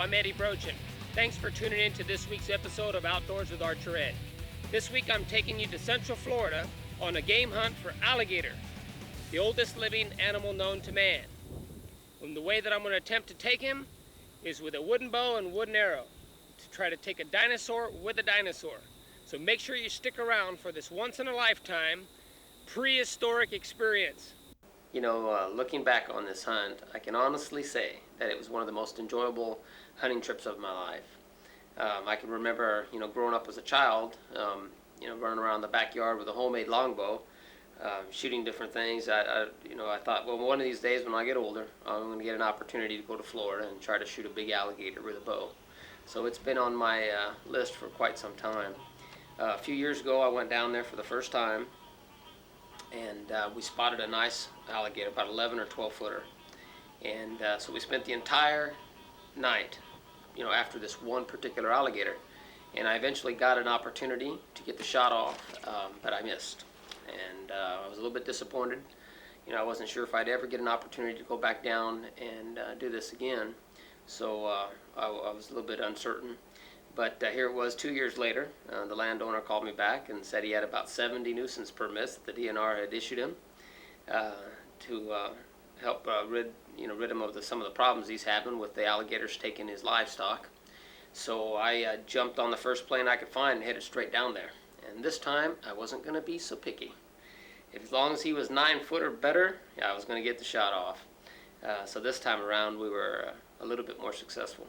I'm Eddie Brochin. Thanks for tuning in to this week's episode of Outdoors with Archer Ed. This week I'm taking you to Central Florida on a game hunt for alligator, the oldest living animal known to man. And the way that I'm going to attempt to take him is with a wooden bow and wooden arrow to try to take a dinosaur with a dinosaur. So make sure you stick around for this once-in-a-lifetime prehistoric experience. You know, looking back on this hunt, I can honestly say that it was one of the most enjoyable hunting trips of my life. I can remember, growing up as a child, running around the backyard with a homemade longbow, shooting different things. I thought, well, one of these days when I get older, I'm going to get an opportunity to go to Florida and try to shoot a big alligator with a bow. So it's been on my list for quite some time. A few years ago, I went down there for the first time, and we spotted a nice alligator, about 11 or 12 footer. And so we spent the entire night, after this one particular alligator. And I eventually got an opportunity to get the shot off, but I missed. And I was a little bit disappointed. I wasn't sure if I'd ever get an opportunity to go back down and do this again. So I was a little bit uncertain. But here it was 2 years later. The landowner called me back and said he had about 70 nuisance permits that the DNR had issued him to help rid him of some of the problems he's having with the alligators taking his livestock. So I jumped on the first plane I could find and headed straight down there. And this time I wasn't going to be so picky. As long as he was 9 foot or better, I was going to get the shot off. So this time around we were a little bit more successful.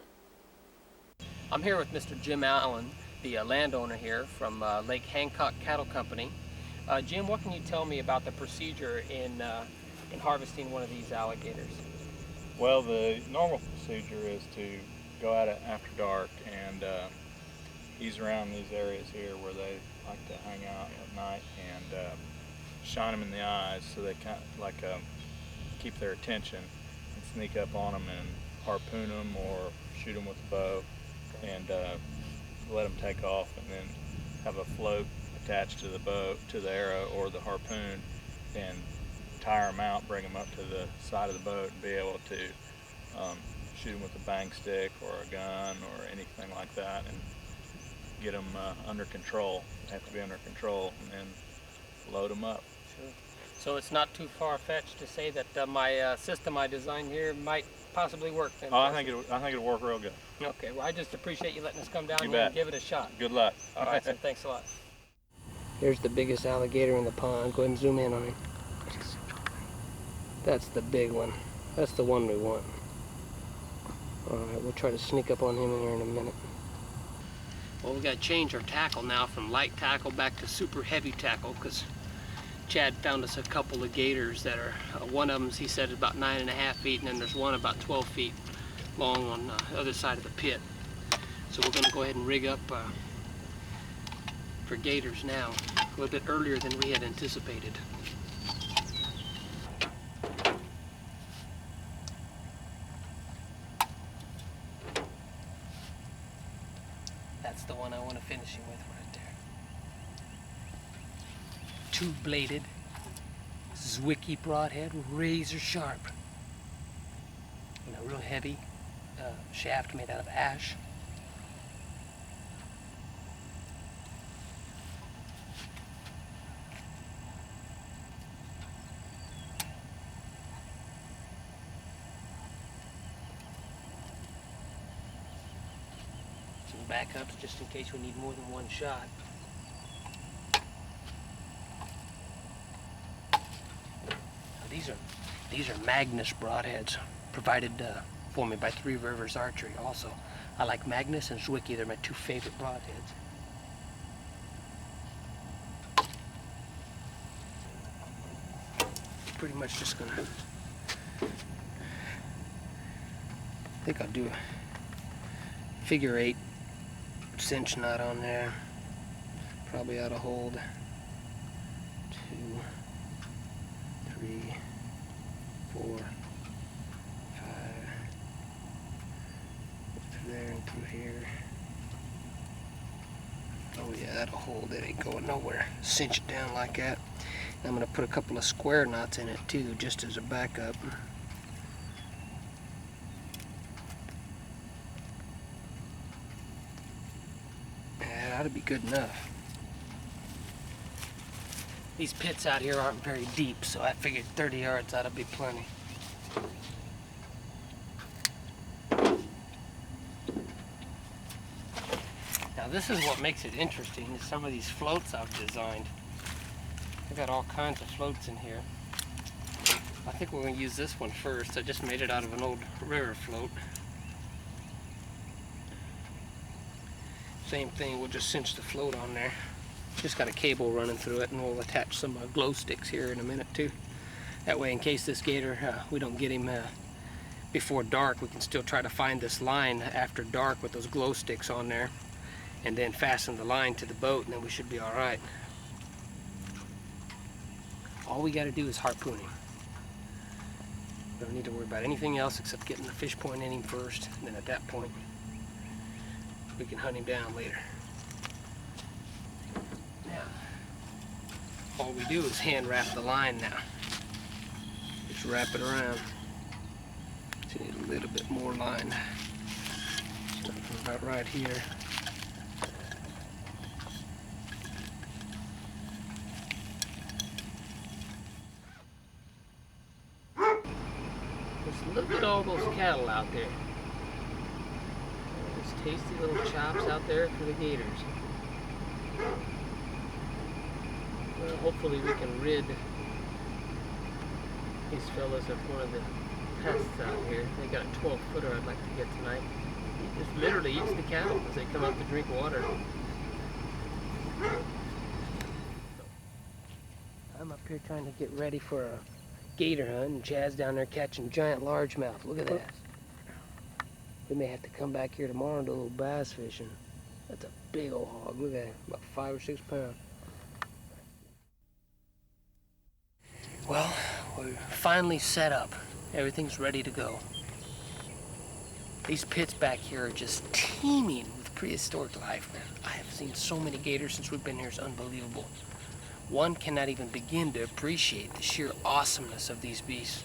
I'm here with Mr. Jim Allen, the landowner here from Lake Hancock Cattle Company. Jim, what can you tell me about the procedure in harvesting one of these alligators? Well, the normal procedure is to go out after dark and ease around these areas here where they like to hang out at night and shine them in the eyes so they kind of like keep their attention and sneak up on them and harpoon them or shoot them with a bow and let them take off, and then have a float attached to the bow, to the arrow or the harpoon, and tire them out, bring them up to the side of the boat and be able to shoot them with a bang stick or a gun or anything like that and get them under control. They have to be under control, and then load them up. Sure. So it's not too far-fetched to say that my system I designed here might possibly work then? Oh, I think it'll work real good. Okay, well I just appreciate you letting us come down here and give it a shot. Good luck. All right, so thanks a lot. Here's the biggest alligator in the pond. Go ahead and zoom in on him. That's the big one. That's the one we want. All right, we'll try to sneak up on him here in a minute. Well, we got to change our tackle now from light tackle back to super heavy tackle because Chad found us a couple of gators that are, one of them he said is about 9.5 feet, and then there's one about 12 feet long on the other side of the pit. So we're going to go ahead and rig up for gators now, a little bit earlier than we had anticipated. That's the one I want to finish him with right there. Two-bladed, Zwicky broadhead, razor sharp. And a real heavy shaft made out of ash. Some backups just in case we need more than one shot. These are Magnus broadheads provided for me by Three Rivers Archery also. I like Magnus and Zwicky. They're my two favorite broadheads. Pretty much just gonna, I think I'll do a figure 8 cinch knot on there. Probably ought to hold 2, 3, 4, 5, through there and through here. Oh yeah, that'll hold. It ain't going nowhere. Cinch it down like that. I'm going to put a couple of square knots in it too, just as a backup. ought to be good enough. These pits out here aren't very deep, so I figured 30 yards ought to be plenty. Now this is what makes it interesting, is some of these floats I've designed. I've got all kinds of floats in here. I think we're going to use this one first. I just made it out of an old river float. Same thing, we'll just cinch the float on there. Just got a cable running through it, and we'll attach some glow sticks here in a minute too. That way, in case this gator, we don't get him before dark, we can still try to find this line after dark with those glow sticks on there, and then fasten the line to the boat, and then we should be all right. All we got to do is harpoon him. We don't need to worry about anything else except getting the fish point in him first, and then at that point, we can hunt him down later. Now, all we do is hand wrap the line now. Just wrap it around. So you need a little bit more line. Starting from about right here. Just look at all those cattle out there. Those tasty little chops out there for the gators. Well, hopefully we can rid these fellas of one of the pests out here. They got a 12-footer I'd like to get tonight. He just literally eats the cattle as they come up to drink water. I'm up here trying to get ready for a gator hunt, and Chad's down there catching giant largemouth. Look at that. We may have to come back here tomorrow and do a little bass fishing. That's a big old hog. Look at that, about 5 or 6 pounds. Well, we're finally set up. Everything's ready to go. These pits back here are just teeming with prehistoric life, man. I have seen so many gators since we've been here. It's unbelievable. One cannot even begin to appreciate the sheer awesomeness of these beasts.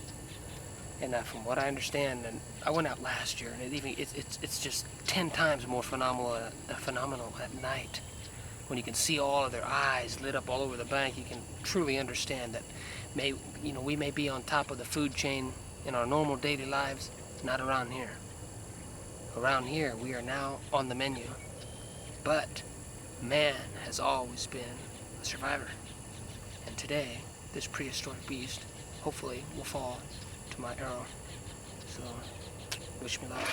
And from what I understand, and I went out last year, and it's just 10 times more phenomenal at night. When you can see all of their eyes lit up all over the bank, you can truly understand that we may be on top of the food chain in our normal daily lives, not around here. Around here, we are now on the menu. But man has always been a survivor. And today, this prehistoric beast, hopefully, will fall to my arrow. So, wish me luck.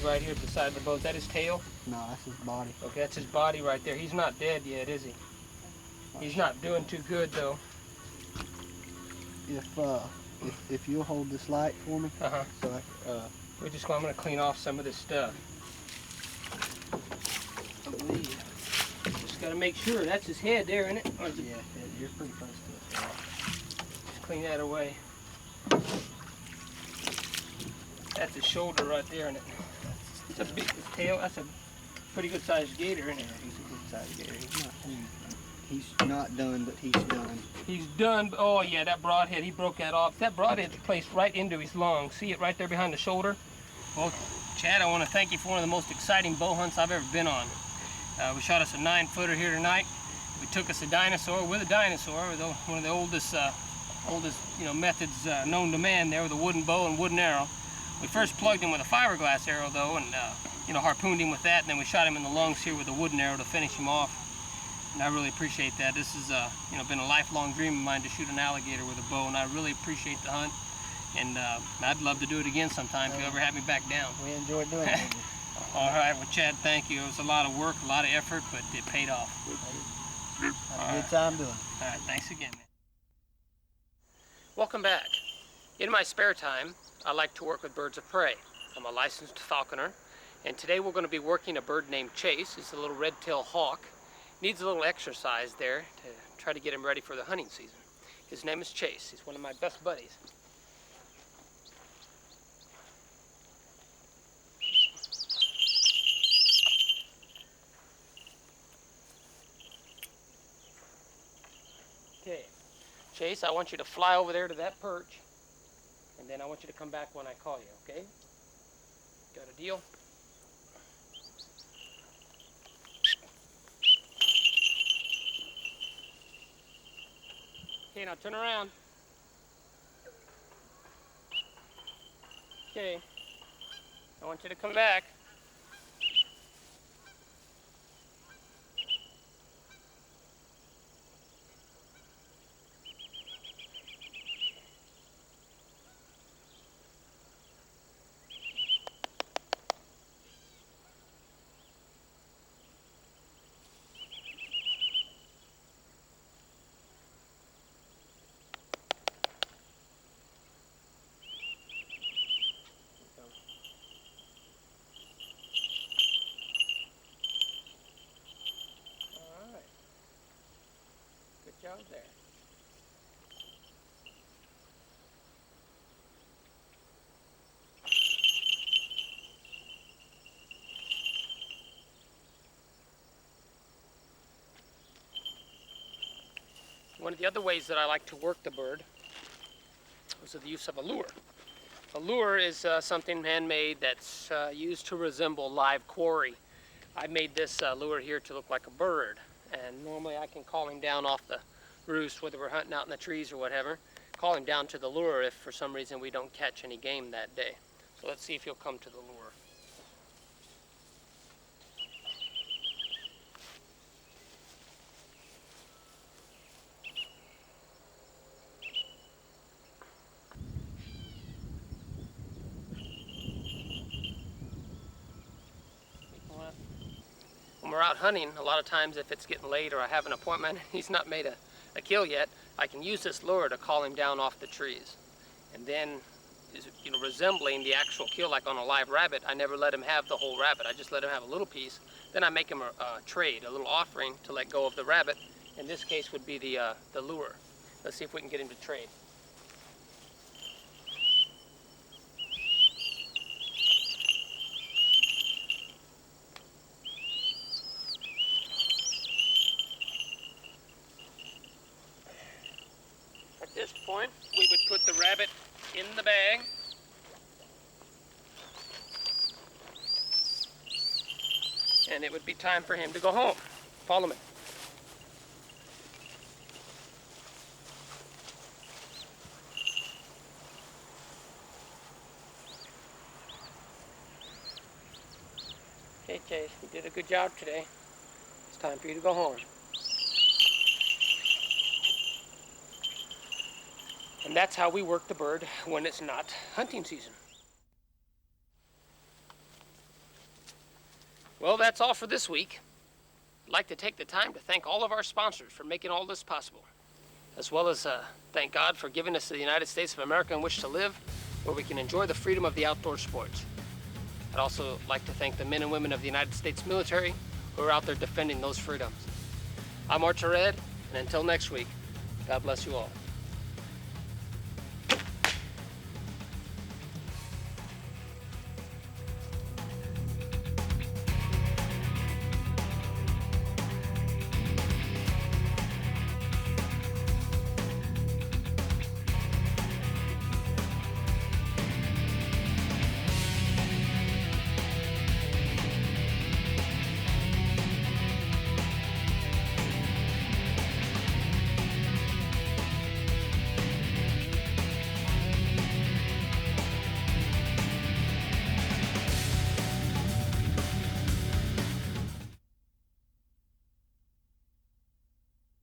right here at the side of the boat. Is that his tail? No, that's his body. Okay, that's his body right there. He's not dead yet, is he? He's not doing too good though. If you'll hold this light for me. Uh-huh. So I'm gonna clean off some of this stuff. Just gotta make sure. That's his head there, isn't it? yeah, you're pretty close to it. Just clean that away. That's his shoulder right there, isn't it? It's a big tail. That's a pretty good sized gator, isn't it? He's a good sized gator. He's not huge. He's not done, but he's done. He's done. Oh yeah, that broadhead, he broke that off. That broadhead's placed right into his lung. See it right there behind the shoulder? Well, Chad, I want to thank you for one of the most exciting bow hunts I've ever been on. We shot us a 9-footer here tonight. We took us a dinosaur with a dinosaur, one of the oldest methods known to man there, with a wooden bow and wooden arrow. We first plugged him with a fiberglass arrow though, and harpooned him with that, and then we shot him in the lungs here with a wooden arrow to finish him off. And I really appreciate that. This has been a lifelong dream of mine to shoot an alligator with a bow, and I really appreciate the hunt. And I'd love to do it again sometime if you ever have me back down. We enjoyed doing it. All right, well, Chad, thank you. It was a lot of work, a lot of effort, but it paid off. Had a good time doing it. All right, thanks again, man. Welcome back. In my spare time, I like to work with birds of prey. I'm a licensed falconer, and today we're going to be working a bird named Chase. It's a little red-tailed hawk. Needs a little exercise there to try to get him ready for the hunting season. His name is Chase. He's one of my best buddies. Okay, Chase, I want you to fly over there to that perch, and then I want you to come back when I call you, okay? Got a deal? Okay, now turn around. Okay, I want you to come back. Job there. One of the other ways that I like to work the bird is with the use of a lure. A lure is something man-made that's used to resemble live quarry. I made this lure here to look like a bird, and normally I can call him down off the roost, whether we're hunting out in the trees or whatever, call him down to the lure if for some reason we don't catch any game that day. So let's see if he'll come to the lure. When we're out hunting, a lot of times if it's getting late or I have an appointment and he's not made a kill yet, I can use this lure to call him down off the trees. And then, resembling the actual kill like on a live rabbit, I never let him have the whole rabbit. I just let him have a little piece. Then I make him a trade, a little offering to let go of the rabbit. In this case would be the lure. Let's see if we can get him to trade. At this point, we would put the rabbit in the bag. And it would be time for him to go home. Follow me. Okay, Chase, you did a good job today. It's time for you to go home. And that's how we work the bird when it's not hunting season. Well, that's all for this week. I'd like to take the time to thank all of our sponsors for making all this possible, as well as thank God for giving us the United States of America in which to live, where we can enjoy the freedom of the outdoor sports. I'd also like to thank the men and women of the United States military who are out there defending those freedoms. I'm Archer Ed, and until next week, God bless you all.